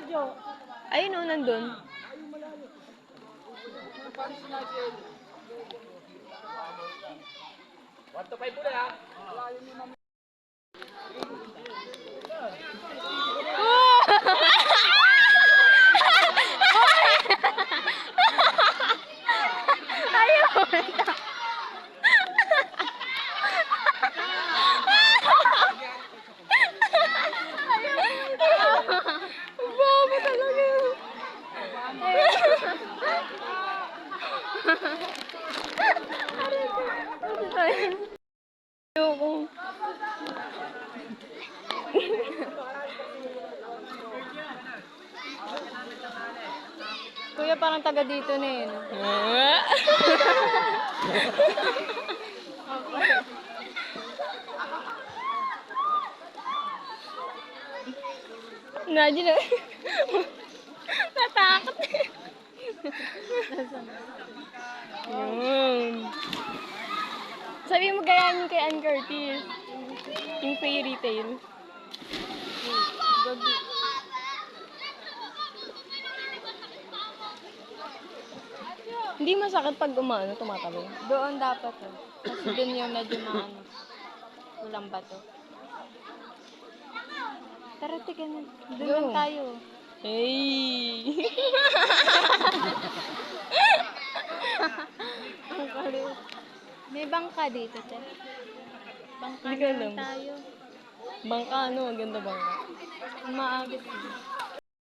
Ayun o, nandun. Bobo talaga yun. Ayoko. Kuya, parang taga dito na yun. Imagine na. Natakot. Yun. Sabi mo gayahin yung kay Ann Curtis. Yung fairy tale. Hindi masakit pag tumatabi. Doon dapat kasi doon yung medyo maano. Kulang bato. Tara, tigan. Doon lang tayo. Hey! Ang kulit. May bangka dito, te. Bangka Hindi ko na alam. lang tayo. Bangka, ano? Ang ganda bangka. Umaagit.